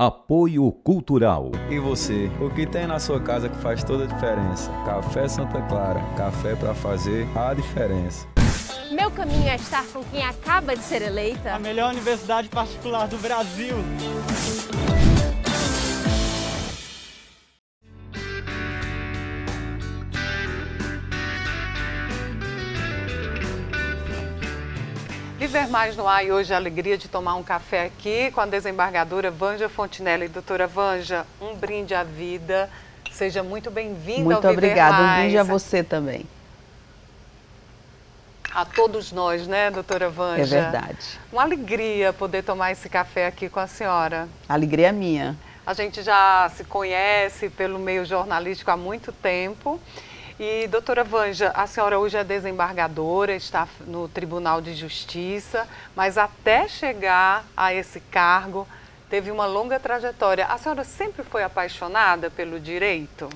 Apoio Cultural. E você, o que tem na sua casa que faz toda a diferença? Café Santa Clara, café para fazer a diferença. Meu caminho é estar com quem acaba de ser eleita a melhor universidade particular do Brasil. Viver Mais no Ar, e hoje a alegria de tomar um café aqui com a desembargadora Vanja Fontinelli. Doutora Vanja, um brinde à vida, seja muito bem-vinda ao Viver Mais. Muito obrigada, um brinde a você também. A todos nós, né, doutora Vanja? É verdade. Uma alegria poder tomar esse café aqui com a senhora. Alegria minha. A gente já se conhece pelo meio jornalístico há muito tempo. E, doutora Vanja, a senhora hoje é desembargadora, está no Tribunal de Justiça, mas até chegar a esse cargo, teve uma longa trajetória. A senhora sempre foi apaixonada pelo direito?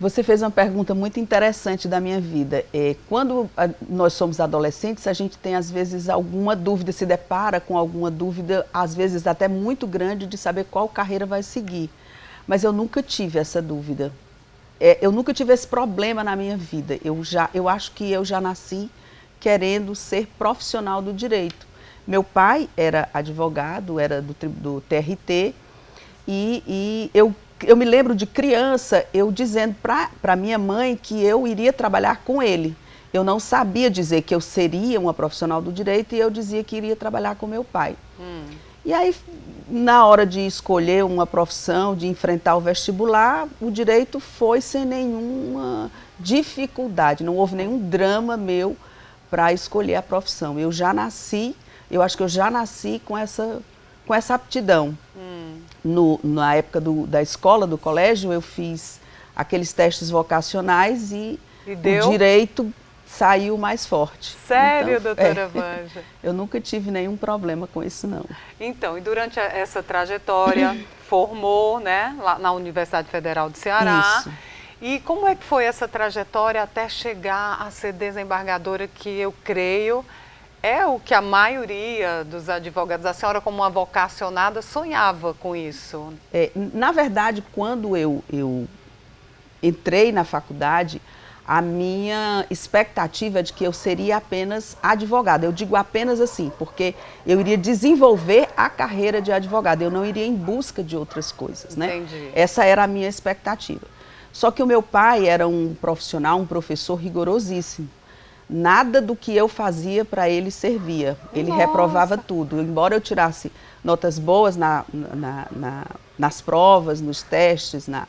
Você fez uma pergunta muito interessante da minha vida. Quando nós somos adolescentes, a gente tem, às vezes, alguma dúvida, se depara com alguma dúvida, às vezes até muito grande, de saber qual carreira vai seguir. Mas eu nunca tive essa dúvida. Eu nunca tive esse problema na minha vida. Eu acho que eu já nasci querendo ser profissional do direito. Meu pai era advogado, era do TRT, e eu me lembro de criança, eu dizendo para minha mãe que eu iria trabalhar com ele. Eu não sabia dizer que eu seria uma profissional do direito e eu dizia que iria trabalhar com meu pai. E aí, na hora de escolher uma profissão, de enfrentar o vestibular, o direito foi sem nenhuma dificuldade, não houve nenhum drama meu para escolher a profissão. Eu acho que eu já nasci com essa aptidão. Na época da escola, do colégio, eu fiz aqueles testes vocacionais e o direito saiu mais forte. Sério, então, doutora Vanja? Eu nunca tive nenhum problema com isso, não. Então, e durante essa trajetória, formou, né, lá na Universidade Federal do Ceará. Isso. E como é que foi essa trajetória até chegar a ser desembargadora, que eu creio é o que a maioria dos advogados, a senhora como uma vocacionada, sonhava com isso? Na verdade, quando eu entrei na faculdade, a minha expectativa é de que eu seria apenas advogada. Eu digo apenas assim, porque eu iria desenvolver a carreira de advogada, eu não iria em busca de outras coisas, né? Entendi. Essa era a minha expectativa. Só que o meu pai era um profissional, um professor rigorosíssimo. Nada do que eu fazia para ele servia. Ele reprovava tudo. Embora eu tirasse notas boas nas provas, nos testes, na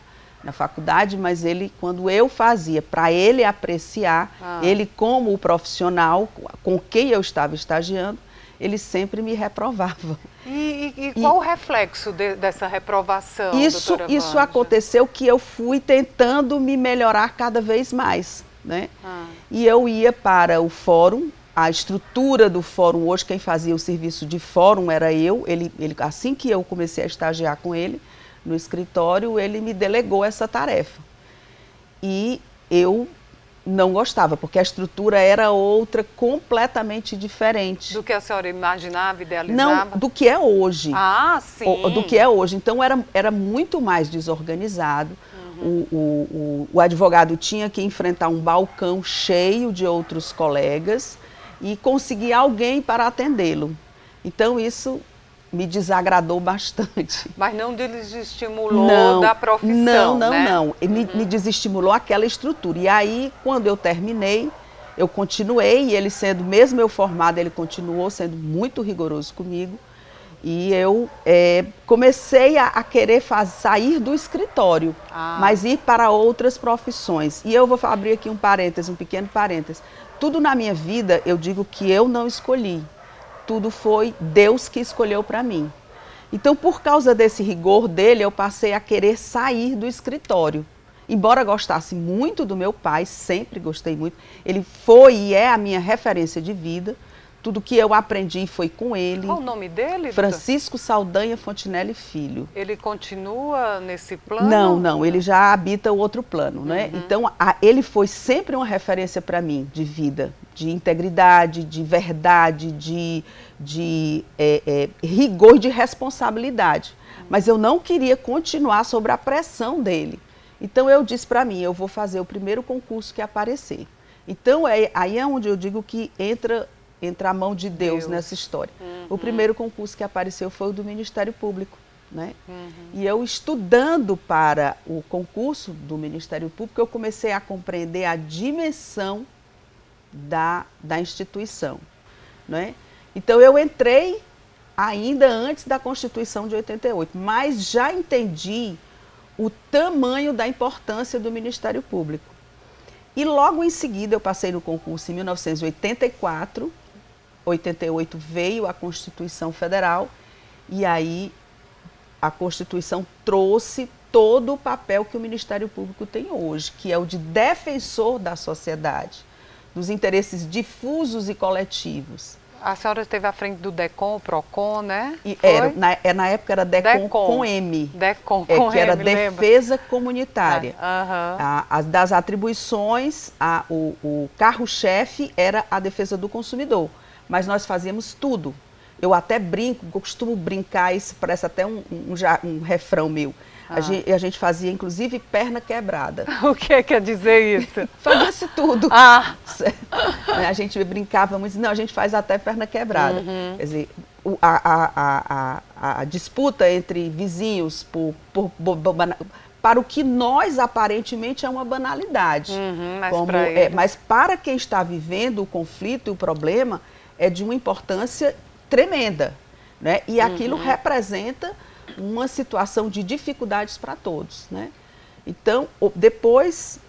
faculdade, mas ele, quando eu fazia para ele apreciar, ele como o profissional com quem eu estava estagiando, ele sempre me reprovava. E qual o reflexo dessa reprovação, doutora Vanja? Isso aconteceu que eu fui tentando me melhorar cada vez mais, né? E eu ia para o fórum, a estrutura do fórum, hoje quem fazia o serviço de fórum era eu, assim que eu comecei a estagiar com ele, no escritório, ele me delegou essa tarefa. E eu não gostava, porque a estrutura era outra, completamente diferente. Do que a senhora imaginava, idealizava? Não, do que é hoje. Ah, sim. Do que é hoje. Então, era muito mais desorganizado. O advogado tinha que enfrentar um balcão cheio de outros colegas e conseguir alguém para atendê-lo. Então, isso me desagradou bastante. Mas não desestimulou da profissão, né? Não. Me desestimulou aquela estrutura. E aí, quando eu terminei, eu continuei, e ele sendo, mesmo eu formada, ele continuou sendo muito rigoroso comigo. E eu comecei a querer sair do escritório, mas ir para outras profissões. E eu vou abrir aqui um pequeno parênteses. Tudo na minha vida, eu digo que eu não escolhi. Tudo foi Deus que escolheu para mim. Então, por causa desse rigor dele, eu passei a querer sair do escritório. Embora gostasse muito do meu pai, sempre gostei muito, ele foi e é a minha referência de vida, Tudo que eu aprendi foi com ele. Qual o nome dele? Francisco Saldanha Fontinelli Filho. Ele continua nesse plano? Não, ele já habita o outro plano, né? Então, ele foi sempre uma referência para mim de vida, de integridade, de verdade, de rigor e de responsabilidade. Mas eu não queria continuar sob a pressão dele. Então, eu disse para mim, eu vou fazer o primeiro concurso que aparecer. Então, aí é onde eu digo que entra a mão de Deus nessa história. O primeiro concurso que apareceu foi o do Ministério Público, né? E eu, estudando para o concurso do Ministério Público, eu comecei a compreender a dimensão da instituição, né? Então, eu entrei ainda antes da Constituição de 88, mas já entendi o tamanho da importância do Ministério Público. E logo em seguida, eu passei no concurso em 1984, 88 veio a Constituição Federal, e aí a Constituição trouxe todo o papel que o Ministério Público tem hoje, que é o de defensor da sociedade, dos interesses difusos e coletivos. A senhora esteve à frente do DECOM, o PROCON, né? Na época era DECOM com M. DECOM com M, que era lembra? Defesa Comunitária. Das atribuições, o carro-chefe era a defesa do consumidor. Mas nós fazíamos tudo. Eu até brinco, costumo brincar, isso parece até um refrão meu. A gente fazia, inclusive, perna quebrada. O que quer dizer isso? Fazia-se tudo. A gente brincava muito, não, a gente faz até perna quebrada. Quer dizer, a disputa entre vizinhos para o que nós, aparentemente, é uma banalidade. Mas para quem está vivendo o conflito e o problema, é de uma importância tremenda, né? E aquilo representa uma situação de dificuldades para todos, né? Então, depois,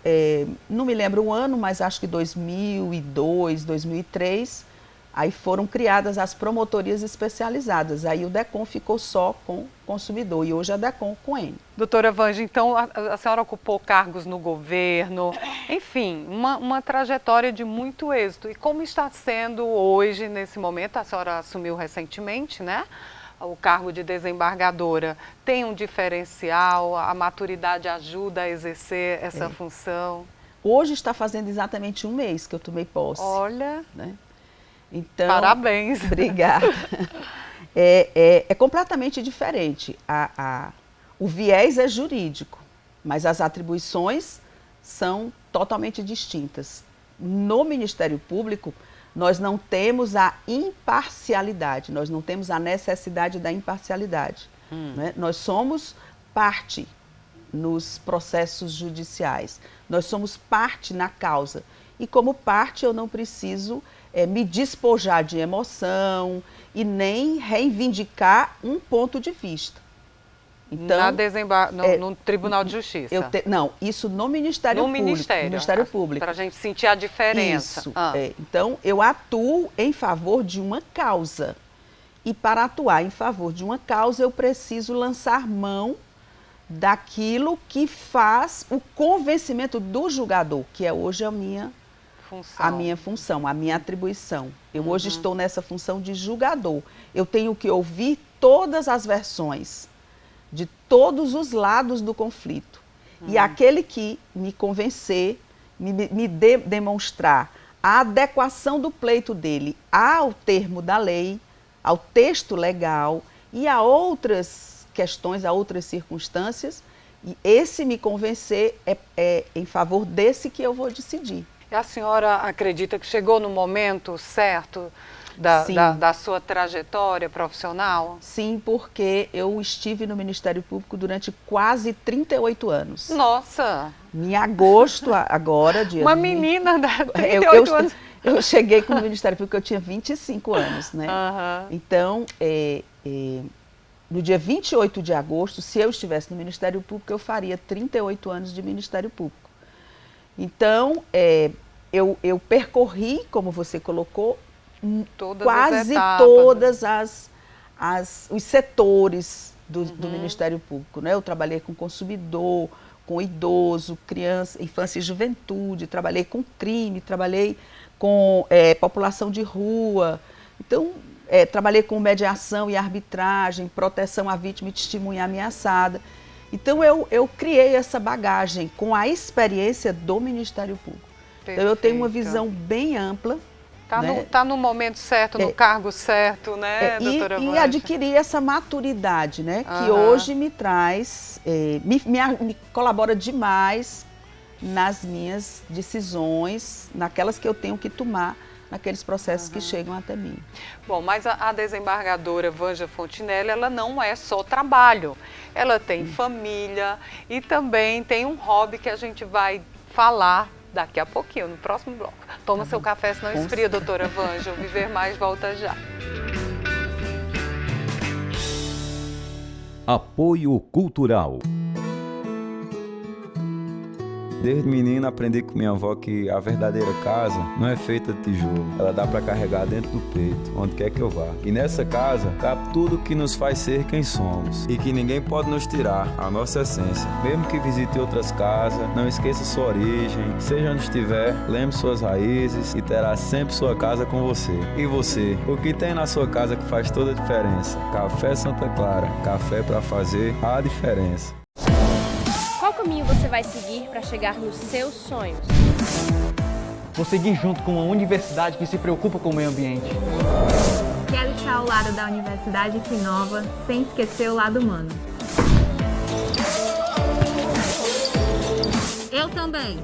não me lembro o ano, mas acho que 2002, 2003, aí foram criadas as promotorias especializadas. Aí o DECOM ficou só com consumidor e hoje é DECOM com M. Doutora Vanja, então a senhora ocupou cargos no governo, enfim, uma trajetória de muito êxito. E como está sendo hoje, nesse momento, a senhora assumiu recentemente, né? O cargo de desembargadora tem um diferencial, a maturidade ajuda a exercer essa função? Hoje está fazendo exatamente um mês que eu tomei posse. Olha, né? Então, parabéns. Obrigada. É completamente diferente. O viés é jurídico, mas as atribuições são totalmente distintas. No Ministério Público, nós não temos a imparcialidade, nós não temos a necessidade da imparcialidade. Né? Nós somos parte nos processos judiciais, nós somos parte na causa. E como parte eu não preciso me despojar de emoção e nem reivindicar um ponto de vista. Então, no Tribunal de Justiça? Não, isso no Ministério Público. No Ministério Público. Para a gente sentir a diferença. Isso. Então, eu atuo em favor de uma causa. E para atuar em favor de uma causa, eu preciso lançar mão daquilo que faz o convencimento do julgador, que é hoje a minha função, a minha atribuição. Eu hoje estou nessa função de julgador. Eu tenho que ouvir todas as versões de todos os lados do conflito. E aquele que me convencer, me demonstrar a adequação do pleito dele ao termo da lei, ao texto legal e a outras questões, a outras circunstâncias, e esse me convencer é em favor desse que eu vou decidir. E a senhora acredita que chegou no momento certo da sua trajetória profissional? Sim, porque eu estive no Ministério Público durante quase 38 anos. Nossa! Em agosto, agora, dia uma menina de 38 anos. Eu cheguei com o Ministério Público, eu tinha 25 anos, né? Então, no dia 28 de agosto, se eu estivesse no Ministério Público, eu faria 38 anos de Ministério Público. Então, eu percorri, como você colocou, quase todas os setores do Ministério Público, né? Eu trabalhei com consumidor, com idoso, criança, infância e juventude, trabalhei com crime, trabalhei com população de rua, Então, trabalhei com mediação e arbitragem, proteção à vítima e testemunha ameaçada. Então, eu criei essa bagagem com a experiência do Ministério Público. Perfeito. Então, eu tenho uma visão bem ampla. Tá no momento certo, no cargo certo, né, doutora Vanja? E adquirir essa maturidade, né, que hoje me traz, me colabora demais nas minhas decisões, naquelas que eu tenho que tomar, naqueles processos que chegam até mim. Bom, mas a desembargadora Vanja Fontinelli, ela não é só trabalho. Ela tem família e também tem um hobby que a gente vai falar daqui a pouquinho, no próximo bloco. Toma seu café, senão esfria, doutora Vanja. O Viver Mais volta já. Apoio Cultural. Desde menino aprendi com minha avó que a verdadeira casa não é feita de tijolo. Ela dá para carregar dentro do peito, onde quer que eu vá. E nessa casa cabe tudo que nos faz ser quem somos. E que ninguém pode nos tirar a nossa essência. Mesmo que visite outras casas, não esqueça sua origem. Seja onde estiver, lembre suas raízes e terá sempre sua casa com você. E você? O que tem na sua casa que faz toda a diferença? Café Santa Clara. Café para fazer a diferença. Qual caminho você vai seguir para chegar nos seus sonhos? Vou seguir junto com uma universidade que se preocupa com o meio ambiente. Quero estar ao lado da Universidade que inova, sem esquecer o lado humano. Eu também.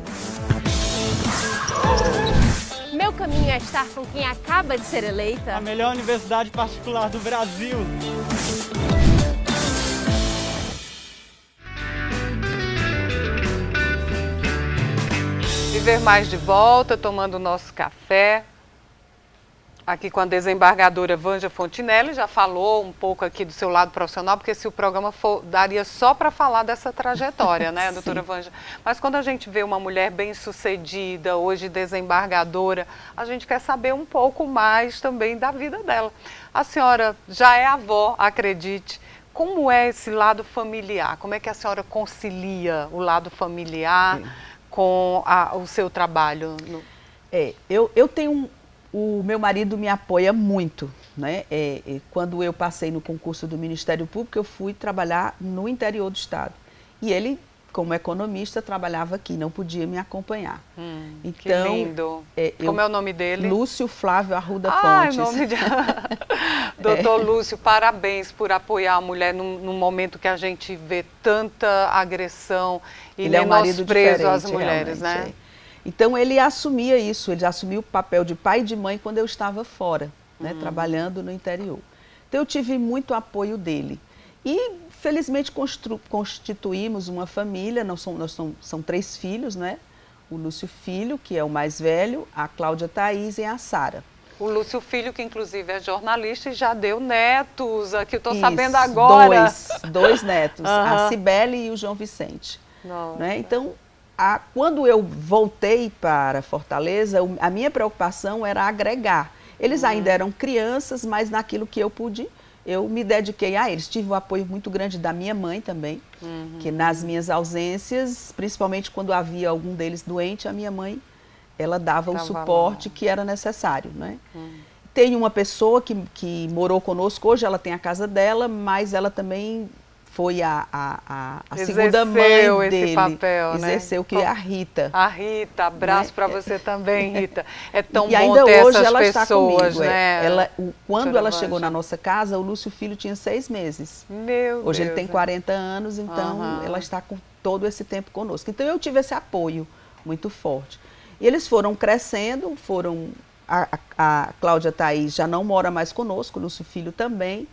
Meu caminho é estar com quem acaba de ser eleita A melhor universidade particular do Brasil. Viver Mais de volta, tomando o nosso café. Aqui com a desembargadora Vanja Fontinelli, já falou um pouco aqui do seu lado profissional, porque se o programa for, daria só para falar dessa trajetória, né, doutora Vanja? Mas quando a gente vê uma mulher bem-sucedida, hoje desembargadora, a gente quer saber um pouco mais também da vida dela. A senhora já é avó, acredite. Como é esse lado familiar? Como é que a senhora concilia o lado familiar com o seu trabalho? Eu tenho o meu marido me apoia muito, né? Quando eu passei no concurso do Ministério Público, eu fui trabalhar no interior do estado. E ele, como economista, trabalhava aqui, não podia me acompanhar. Então, que lindo. Como é o nome dele? Lúcio Flávio Arruda Pontes. Nome de... Doutor Lúcio, parabéns por apoiar a mulher num momento que a gente vê tanta agressão e menosprezo às mulheres, né? Então ele assumia isso, ele assumia o papel de pai e de mãe quando eu estava fora, né, trabalhando no interior. Então eu tive muito apoio dele. E felizmente constituímos uma família, são 3 filhos, né? O Lúcio Filho, que é o mais velho, a Cláudia Thaís e a Sara. O Lúcio Filho, que inclusive é jornalista e já deu netos, aqui estou sabendo agora. 2 netos, a Cibele e o João Vicente. Né? Então, quando eu voltei para Fortaleza, a minha preocupação era agregar. Eles ainda eram crianças, mas naquilo que eu pude, eu me dediquei a eles. Tive o apoio muito grande da minha mãe também, que nas minhas ausências, principalmente quando havia algum deles doente, a minha mãe, ela dava o suporte que era necessário, né? Tem uma pessoa que morou conosco, hoje ela tem a casa dela, mas ela também foi a segunda mãe dele. Esse papel, exerceu, né? Que é a Rita. A Rita, abraço, né? Para você também, Rita. É tão e bom ainda ter hoje essas ela pessoas, está comigo, né? Quando ela chegou na nossa casa, o Lúcio Filho tinha 6 meses. Hoje ele tem 40 anos, então ela está com todo esse tempo conosco. Então eu tive esse apoio muito forte. E eles foram crescendo, a Cláudia Thaís já não mora mais conosco, o Lúcio Filho também.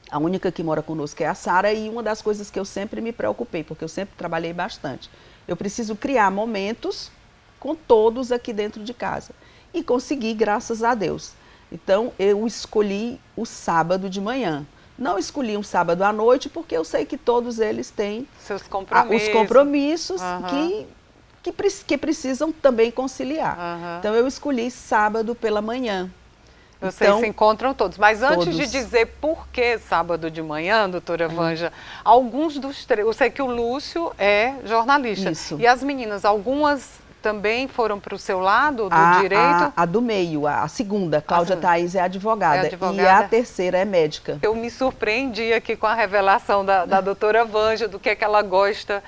A única que mora conosco é a Sara, e uma das coisas que eu sempre me preocupei, porque eu sempre trabalhei bastante. Eu preciso criar momentos com todos aqui dentro de casa. E consegui, graças a Deus. Então, eu escolhi o sábado de manhã. Não escolhi um sábado à noite, porque eu sei que todos eles têm seus compromissos, os compromissos que precisam também conciliar. Então, eu escolhi sábado pela manhã. Vocês se encontram todos. Mas antes de dizer por que sábado de manhã, doutora Vanja, alguns dos 3... Eu sei que o Lúcio é jornalista. Isso. E as meninas, algumas também foram para o seu lado, do direito? A do meio, a segunda, Cláudia Thaís é advogada, advogada. E a terceira é médica. Eu me surpreendi aqui com a revelação da doutora Vanja, do que é que ela gosta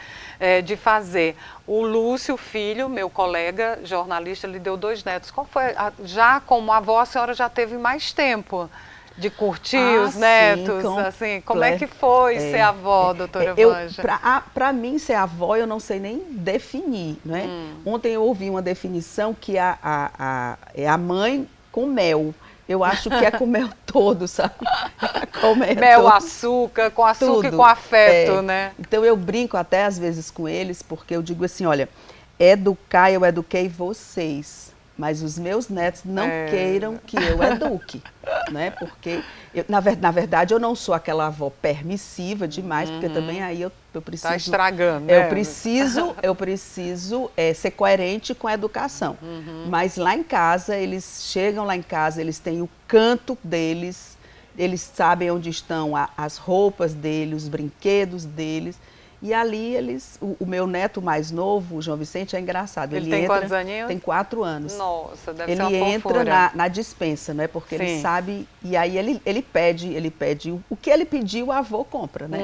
de fazer. O Lúcio, filho, meu colega jornalista, lhe deu 2 netos. Qual foi? Já como avó, a senhora já teve mais tempo de curtir os netos? Assim, como é que foi ser avó, doutora Vanja? Para mim, ser avó, eu não sei nem definir, né? Ontem eu ouvi uma definição que é a mãe com mel. Eu acho que é com mel todo, sabe? Mel, açúcar, com açúcar e com afeto, né? Então eu brinco até às vezes com eles, porque eu digo assim, olha, educar eu eduquei vocês, mas os meus netos não queiram que eu eduque, né? Porque, na verdade, eu não sou aquela avó permissiva demais, porque também aí eu preciso... Está estragando, né? Eu preciso ser coerente com a educação. Mas lá em casa, eles chegam lá em casa, eles têm o canto deles, eles sabem onde estão as roupas deles, os brinquedos deles. E ali o meu neto mais novo, o João Vicente, é engraçado. Ele tem quantos aninhos? Tem 4 anos. Nossa, deve ser uma Ele fofura. entra na dispensa, né? Porque ele sabe, e aí ele pede o que ele pediu, o avô compra, né?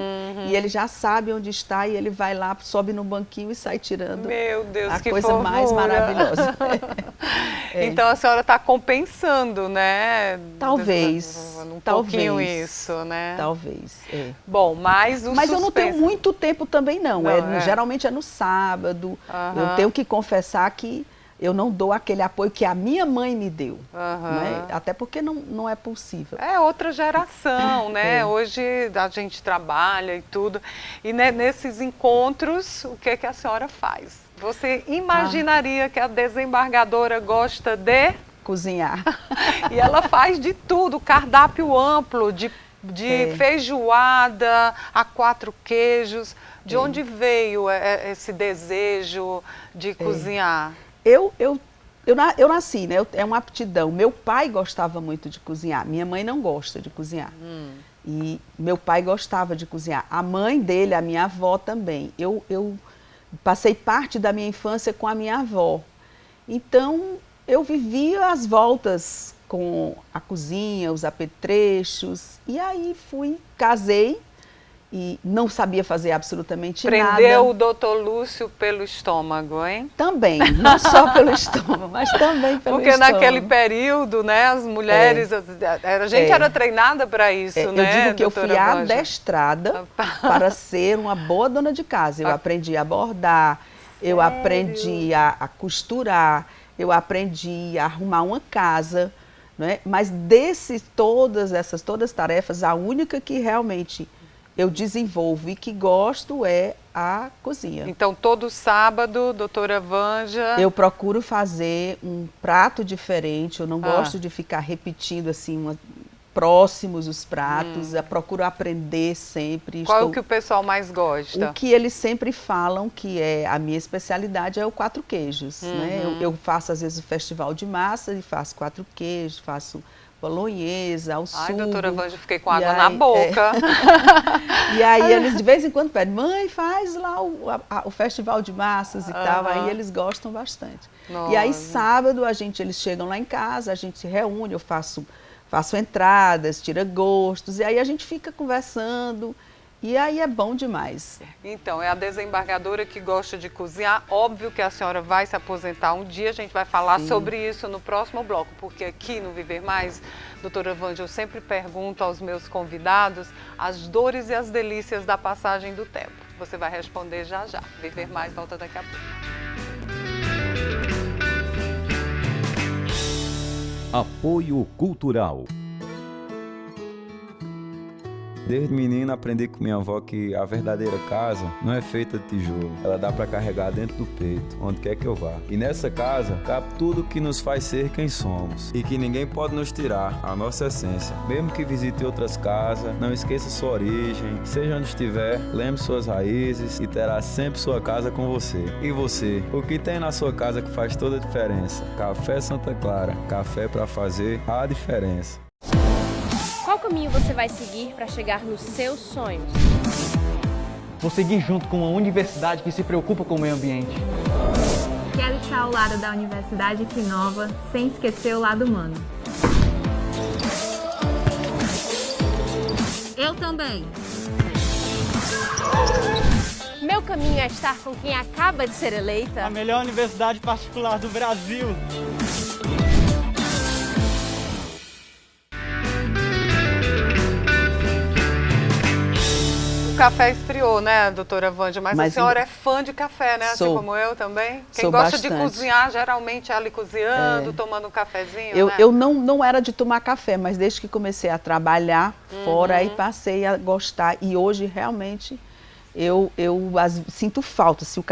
E ele já sabe onde está e ele vai lá, sobe no banquinho e sai tirando. Meu Deus, a que coisa fofura. mais maravilhosa. Então a senhora está compensando, né? Talvez. Pouquinho isso, né? Talvez. Bom, mas eu não tenho muito tempo também não. Geralmente é no sábado. Eu tenho que confessar que eu não dou aquele apoio que a minha mãe me deu. Né? Até porque não é possível. É outra geração, né? Hoje a gente trabalha e tudo. E né, nesses encontros, o que é que a senhora faz? Você imaginaria que a desembargadora gosta de... cozinhar. E ela faz de tudo, cardápio amplo, de feijoada a 4 queijos. De onde veio esse desejo de cozinhar? Eu nasci, né? É uma aptidão. Meu pai gostava muito de cozinhar. Minha mãe não gosta de cozinhar. E meu pai gostava de cozinhar. A mãe dele, a minha avó também. Eu passei parte da minha infância com a minha avó. Então, eu vivia as voltas com a cozinha, os apetrechos. E aí casei. E não sabia fazer absolutamente nada. Prendeu o doutor Lúcio pelo estômago, hein? Também, não só pelo estômago, mas também pelo Porque estômago. Naquele período, né, as mulheres, a gente era treinada para isso, né? Eu digo que eu fui Vanja? adestrada para ser uma boa dona de casa. Eu aprendi a bordar, eu aprendi a costurar, eu aprendi a arrumar uma casa, né? Mas todas essas tarefas, a única que realmente eu desenvolvo e que gosto é a cozinha. Então, todo sábado, doutora Vanja... Eu procuro fazer um prato diferente, eu não gosto de ficar repetindo assim, próximos os pratos, eu procuro aprender sempre. Qual é o que o pessoal mais gosta? O que eles sempre falam que é a minha especialidade é o 4 queijos. Né? Eu faço às vezes o festival de massa e faço 4 queijos, faço... bolonhesa, ao sugo. Ai, doutora Vanja, fiquei com água na boca. E aí eles de vez em quando pedem, mãe, faz lá o festival de massas e tal. Aí eles gostam bastante. Nossa. E aí sábado eles chegam lá em casa, a gente se reúne, eu faço entradas, tira gostos, e aí a gente fica conversando. E aí é bom demais. Então, é a desembargadora que gosta de cozinhar. Óbvio que a senhora vai se aposentar um dia, a gente vai falar sobre isso no próximo bloco, porque aqui no Viver Mais, doutora Vanja, eu sempre pergunto aos meus convidados as dores e as delícias da passagem do tempo. Você vai responder já já. Viver Mais volta daqui a pouco. Apoio Cultural. Desde menino aprendi com minha avó que a verdadeira casa não é feita de tijolo. Ela dá para carregar dentro do peito, onde quer que eu vá. E nessa casa cabe tudo que nos faz ser quem somos. E que ninguém pode nos tirar a nossa essência. Mesmo que visite outras casas, não esqueça sua origem. Seja onde estiver, lembre suas raízes e terá sempre sua casa com você. E você? O que tem na sua casa que faz toda a diferença? Café Santa Clara. Café para fazer a diferença. Qual caminho você vai seguir para chegar nos seus sonhos? Vou seguir junto com uma universidade que se preocupa com o meio ambiente. Quero estar ao lado da Universidade que inova, sem esquecer o lado humano. Eu também. Meu caminho é estar com quem acaba de ser eleita. A melhor universidade particular do Brasil. O café esfriou, né, doutora Vângela? Mas a senhora é fã de café, né? Assim como eu também. Quem gosta de cozinhar, geralmente é ali cozinhando, tomando um cafezinho, né? Eu não era de tomar café, mas desde que comecei a trabalhar fora, aí passei a gostar. E hoje, realmente, eu sinto falta. Se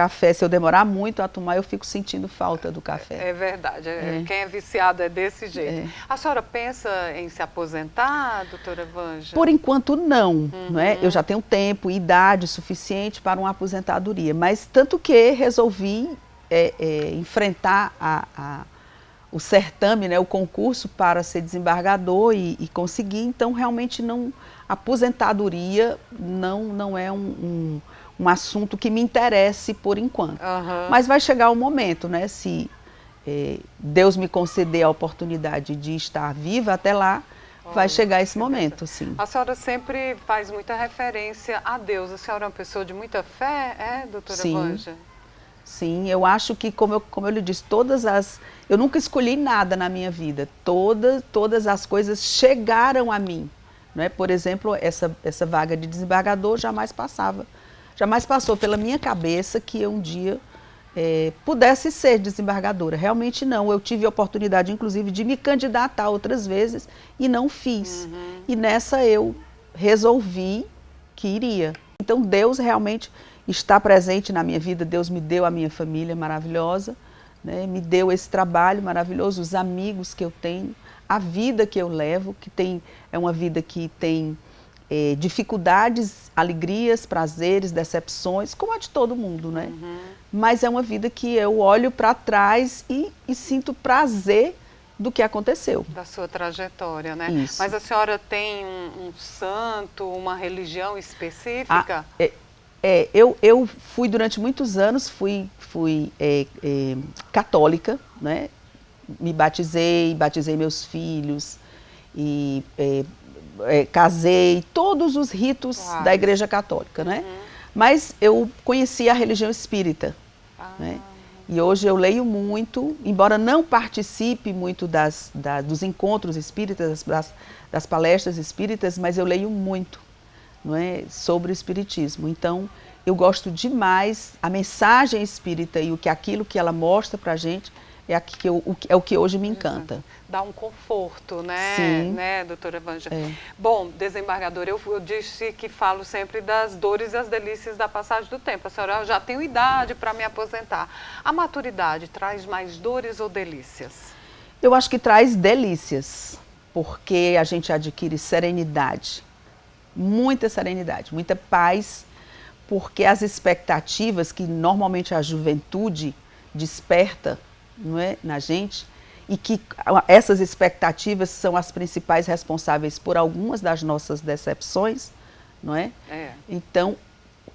eu demorar muito a tomar, eu fico sentindo falta do café. É verdade. Quem é viciado é desse jeito. A senhora pensa em se aposentar, doutora Vângela? Por enquanto, não. Não é? Eu já tenho tempo e idade suficiente para uma aposentadoria. Mas tanto que resolvi enfrentar o certame, né, o concurso para ser desembargador e conseguir. Então, realmente, a aposentadoria não é um assunto que me interesse por enquanto. Mas vai chegar o momento, né? Se Deus me conceder a oportunidade de estar viva até lá, vai chegar esse momento, sim. A senhora sempre faz muita referência a Deus. A senhora é uma pessoa de muita fé, doutora Vângela? Sim, eu acho que, como eu lhe disse, eu nunca escolhi nada na minha vida. Todas as coisas chegaram a mim. Não é? Por exemplo, essa vaga de desembargador jamais passou pela minha cabeça que eu um dia pudesse ser desembargadora. Realmente não. Eu tive a oportunidade, inclusive, de me candidatar outras vezes e não fiz. E nessa eu resolvi que iria. Então, Deus realmente está presente na minha vida. Deus me deu a minha família maravilhosa, né? Me deu esse trabalho maravilhoso, os amigos que eu tenho, a vida que eu levo, é uma vida que tem dificuldades, alegrias, prazeres, decepções, como a de todo mundo, né? Mas é uma vida que eu olho para trás e sinto prazer do que aconteceu. Da sua trajetória, né? Isso. Mas a senhora tem um santo, uma religião específica? Eu fui durante muitos anos, fui católica, né? Me batizei meus filhos e casei, todos os ritos da Igreja Católica, né? Mas eu conheci a religião espírita, né? E hoje eu leio muito, embora não participe muito dos encontros espíritas, das palestras espíritas, mas eu leio muito, não é, sobre o espiritismo. Então, eu gosto demais, a mensagem espírita e aquilo que ela mostra para a gente é o que hoje me encanta. Dá um conforto, né? Sim. Né, doutora Vângela? Bom, desembargadora, eu disse que falo sempre das dores e as delícias da passagem do tempo. A senhora, eu já tenho idade para me aposentar. A maturidade traz mais dores ou delícias? Eu acho que traz delícias, porque a gente adquire serenidade, muita paz, porque as expectativas que normalmente a juventude desperta, não é, na gente, e que essas expectativas são as principais responsáveis por algumas das nossas decepções, não é? Então,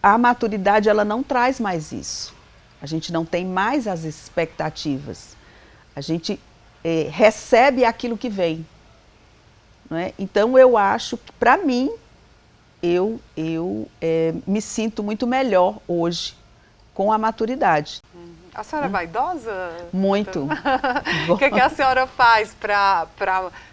a maturidade, ela não traz mais isso. A gente não tem mais as expectativas. A gente recebe aquilo que vem, não é? Então, eu acho que, para mim, eu me sinto muito melhor hoje com a maturidade. A senhora é vaidosa? Muito. O que a senhora faz para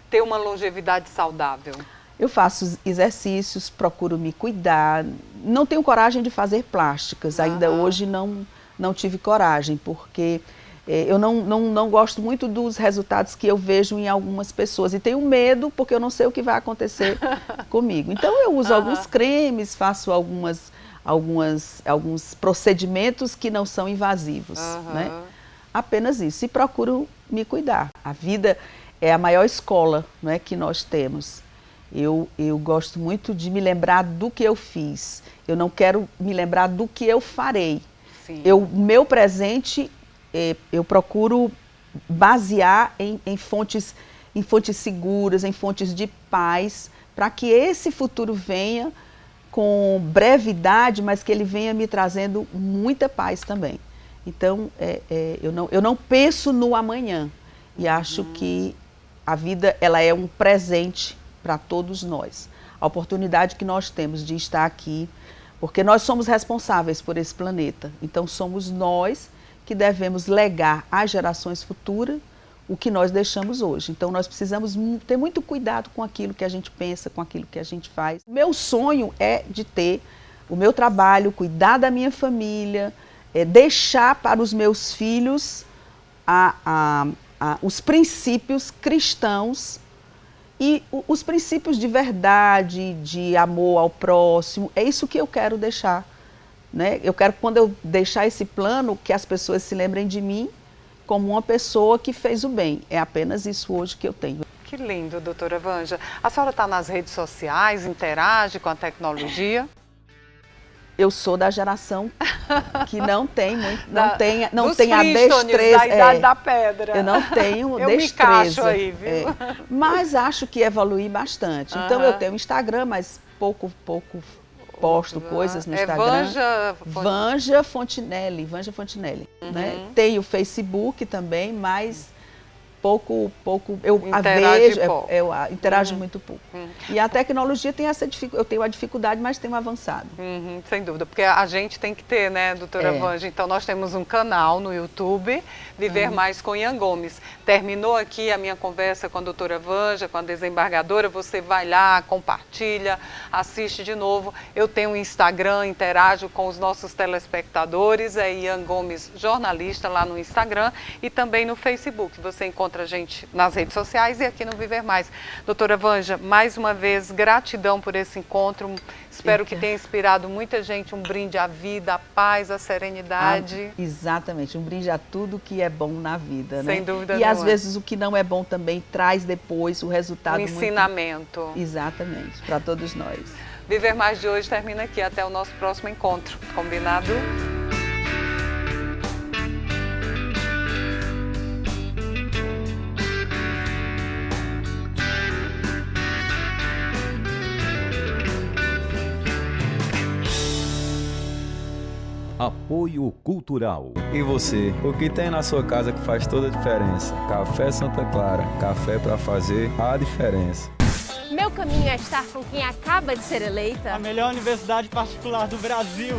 ter uma longevidade saudável? Eu faço exercícios, procuro me cuidar. Não tenho coragem de fazer plásticas. Ainda hoje não tive coragem, porque eu não gosto muito dos resultados que eu vejo em algumas pessoas. E tenho medo, porque eu não sei o que vai acontecer comigo. Então, eu uso alguns cremes, faço alguns procedimentos que não são invasivos, né? Apenas isso, e procuro me cuidar. A vida é a maior escola, não é, que nós temos. Eu gosto muito de me lembrar do que eu fiz, eu não quero me lembrar do que eu farei. Meu presente, eu procuro basear em fontes seguras, em fontes de paz, para que esse futuro venha com brevidade, mas que ele venha me trazendo muita paz também. Então, eu não penso no amanhã e acho que a vida ela é um presente para todos nós. A oportunidade que nós temos de estar aqui, porque nós somos responsáveis por esse planeta. Então, somos nós que devemos legar às gerações futuras o que nós deixamos hoje. Então, nós precisamos ter muito cuidado com aquilo que a gente pensa, com aquilo que a gente faz. Meu sonho é de ter o meu trabalho, cuidar da minha família, deixar para os meus filhos os princípios cristãos e os princípios de verdade, de amor ao próximo. É isso que eu quero deixar, né? Eu quero, quando eu deixar esse plano, que as pessoas se lembrem de mim como uma pessoa que fez o bem. É apenas isso hoje que eu tenho. Que lindo, doutora Vanja. A senhora está nas redes sociais, interage com a tecnologia? Eu sou da geração que não tem muito, não dos tem a destreza. Da idade da pedra. Eu não tenho eu destreza. Me encaixo aí, viu? Mas acho que evolui bastante. Então eu tenho Instagram, mas pouco posto coisas no Instagram. Vanja Fontinelli, né? Tenho Facebook também, mas pouco eu vejo, eu interajo muito pouco. E a tecnologia tem eu tenho a dificuldade, mas tenho avançado. Sem dúvida, porque a gente tem que ter, né, doutora Vanja? Então nós temos um canal no YouTube, Viver Mais com Ian Gomes. Terminou aqui a minha conversa com a doutora Vanja, com a desembargadora, você vai lá, compartilha, assiste de novo. Eu tenho um Instagram, interajo com os nossos telespectadores, é Ian Gomes Jornalista lá no Instagram e também no Facebook. Você encontra a gente nas redes sociais e aqui no Viver Mais. Doutora Vanja, mais uma vez, gratidão por esse encontro. Espero que tenha inspirado muita gente, um brinde à vida, à paz, à serenidade. Exatamente, um brinde a tudo que é bom na vida, né? Sem dúvida nenhuma. E às vezes o que não é bom também traz depois o resultado. Um ensinamento. Muito... Exatamente, para todos nós. Viver Mais de hoje termina aqui. Até o nosso próximo encontro. Combinado? Apoio Cultural. E você, o que tem na sua casa que faz toda a diferença? Café Santa Clara, café para fazer a diferença. Meu caminho é estar com quem acaba de ser eleita A melhor universidade particular do Brasil.